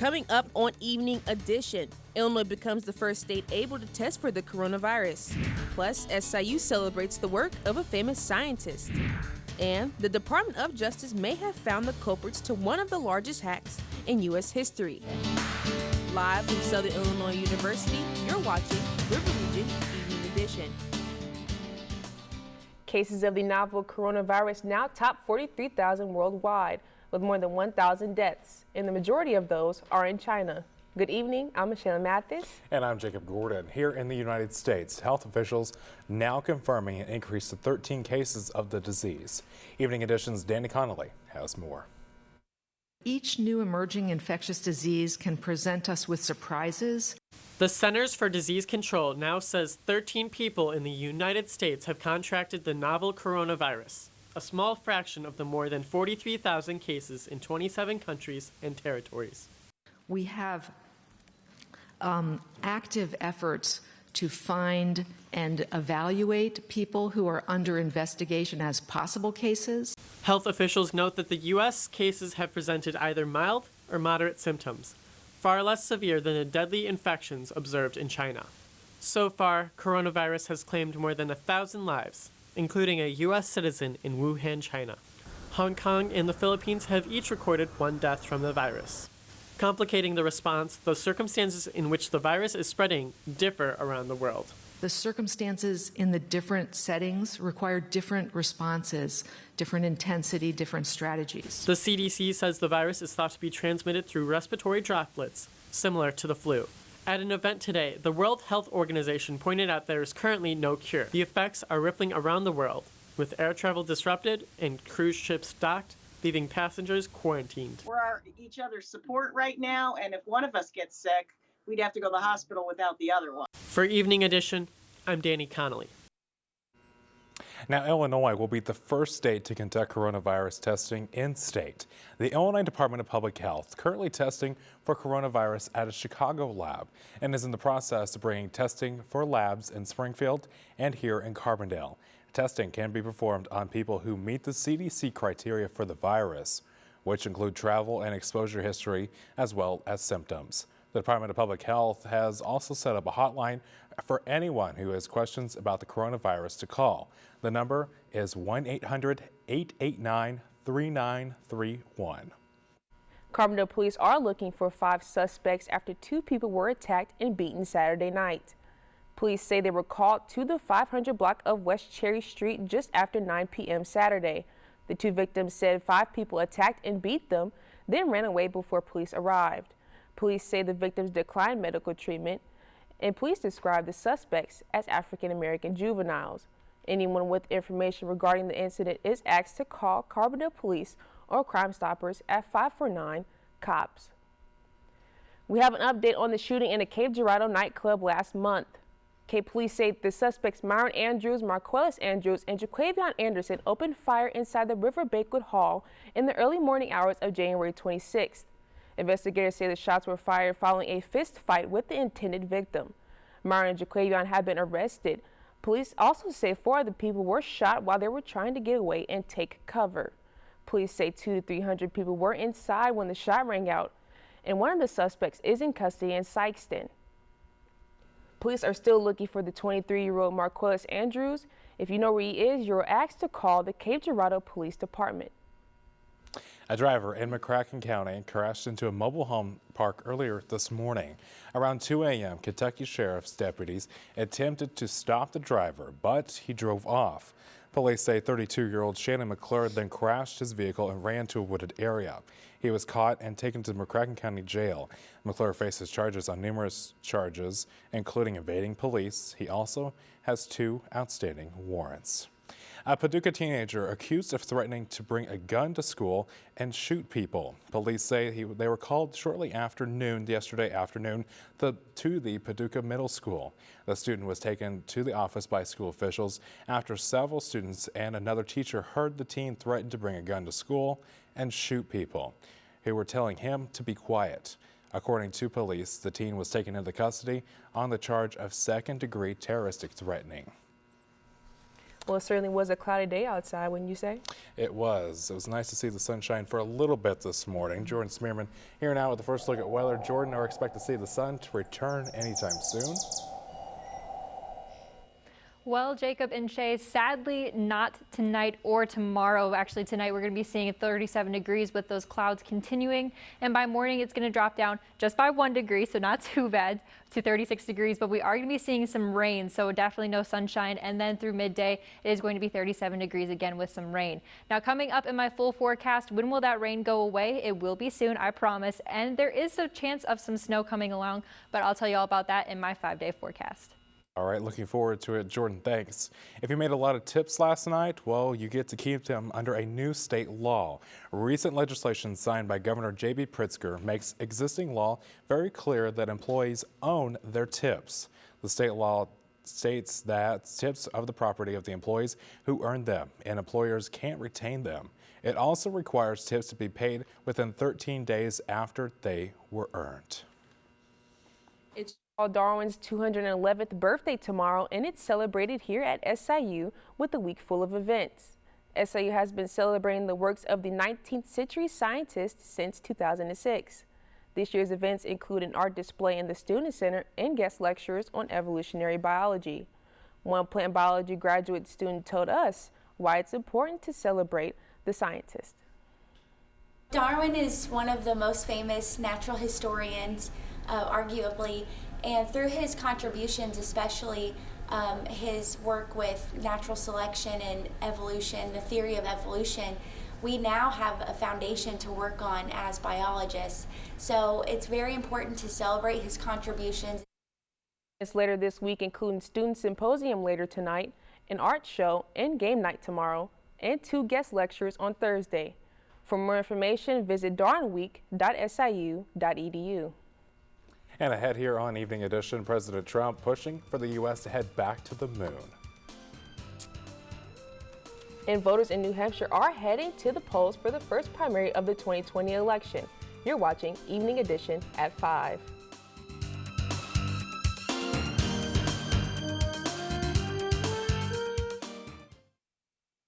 Coming up on Evening Edition, Illinois becomes the first state able to test for the coronavirus. Plus, SIU celebrates the work of a famous scientist. And the Department of Justice may have found the culprits to one of the largest hacks in U.S. history. Live from Southern Illinois University, you're watching River Region Evening Edition. Cases of the novel coronavirus now top 43,000 worldwide, with more than 1,000 deaths, and the majority of those are in China. Good evening, I'm Michelle Mathis. And I'm Jacob Gordon. Here in the United States, health officials now confirming an increase to 13 cases of the disease. Evening Edition's Danny Connolly has more. Each new emerging infectious disease can present us with surprises. The Centers for Disease Control now says 13 people in the United States have contracted the novel coronavirus, a small fraction of the more than 43,000 cases in 27 countries and territories. We have active efforts to find and evaluate people who are under investigation as possible cases. Health officials note that the U.S. cases have presented either mild or moderate symptoms, far less severe than the deadly infections observed in China. So far, coronavirus has claimed more than 1,000 lives, including a U.S. citizen in Wuhan, China. Hong Kong and the Philippines have each recorded one death from the virus. Complicating the response, the circumstances in which the virus is spreading differ around the world. The circumstances in the different settings require different responses, different intensity, different strategies. The CDC says the virus is thought to be transmitted through respiratory droplets, similar to the flu. At an event today, the World Health Organization pointed out there is currently no cure. The effects are rippling around the world, with air travel disrupted and cruise ships docked, leaving passengers quarantined. We're each other's support right now, and if one of us gets sick, we'd have to go to the hospital without the other one. For Evening Edition, I'm Danny Connolly. Now, Illinois will be the first state to conduct coronavirus testing in-state. The Illinois Department of Public Health currently testing for coronavirus at a Chicago lab and is in the process of bringing testing for labs in Springfield and here in Carbondale. Testing can be performed on people who meet the CDC criteria for the virus, which include travel and exposure history as well as symptoms. The Department of Public Health has also set up a hotline for anyone who has questions about the coronavirus to call. The number is 1-800-889-3931. Carbondale police are looking for 5 suspects after 2 people were attacked and beaten Saturday night. Police say they were called to the 500 block of West Cherry Street just after 9 p.m. Saturday. The 2 victims said 5 people attacked and beat them, then ran away before police arrived. Police say the victims declined medical treatment, and police described the suspects as African-American juveniles. Anyone with information regarding the incident is asked to call Carbondale Police or Crime Stoppers at 549-COPS. We have an update on the shooting in a Cape Girardeau nightclub last month. Cape police say the suspects Myron Andrews, Marquellis Andrews, and Jaquavion Anderson opened fire inside the River Banquet Hall in the early morning hours of January 26th. Investigators say the shots were fired following a fist fight with the intended victim. Myron and Jaquavion have been arrested. Police also say 4 of the people were shot while they were trying to get away and take cover. Police say 200 to 300 people were inside when the shot rang out, and one of the suspects is in custody in Sykeston. Police are still looking for the 23-year-old Marquellis Andrews. If you know where he is, you're asked to call the Cape Girardeau Police Department. A driver in McCracken County crashed into a mobile home park earlier this morning. Around 2 a.m., Kentucky Sheriff's deputies attempted to stop the driver, but he drove off. Police say 32-year-old Shannon McClure then crashed his vehicle and ran to a wooded area. He was caught and taken to McCracken County Jail. McClure faces charges on numerous charges, including evading police. He also has 2 outstanding warrants. A Paducah teenager accused of threatening to bring a gun to school and shoot people. Police say they were called shortly after noon yesterday afternoon to the Paducah Middle School. The student was taken to the office by school officials after several students and another teacher heard the teen threaten to bring a gun to school and shoot people who were telling him to be quiet. According to police, the teen was taken into custody on the charge of second-degree terroristic threatening. Well, it certainly was a cloudy day outside, wouldn't you say? It was. It was nice to see the sunshine for a little bit this morning. Jordan Smearman here now with the first look at weather. Jordan, are expect to see the sun to return anytime soon? Well, Jacob and Shay, sadly not tonight or tomorrow. Actually, tonight we're going to be seeing 37 degrees with those clouds continuing. And by morning, it's going to drop down just by 1 degree, so not too bad, to 36 degrees. But we are going to be seeing some rain, so definitely no sunshine. And then through midday, it is going to be 37 degrees again with some rain. Now, coming up in my full forecast, when will that rain go away? It will be soon, I promise. And there is a chance of some snow coming along, but I'll tell you all about that in my 5-day forecast. All right, looking forward to it. Jordan, thanks. If you made a lot of tips last night, well, you get to keep them under a new state law. Recent legislation signed by Governor J.B. Pritzker makes existing law very clear that employees own their tips. The state law states that tips of the property of the employees who earned them, and employers can't retain them. It also requires tips to be paid within 13 days after they were earned. It's Charles Darwin's 211th birthday tomorrow, and it's celebrated here at SIU with a week full of events. SIU has been celebrating the works of the 19th century scientist since 2006. This year's events include an art display in the Student Center and guest lectures on evolutionary biology. One plant biology graduate student told us why it's important to celebrate the scientist. Darwin is one of the most famous natural historians, arguably, and through his contributions, especially his work with natural selection and evolution, the theory of evolution, we now have a foundation to work on as biologists. So it's very important to celebrate his contributions. It's later this week, including student symposium later tonight, an art show and game night tomorrow, and 2 guest lectures on Thursday. For more information, visit darwinweek.siu.edu. And ahead here on Evening Edition, President Trump pushing for the U.S. to head back to the moon. And voters in New Hampshire are heading to the polls for the first primary of the 2020 election. You're watching Evening Edition at 5.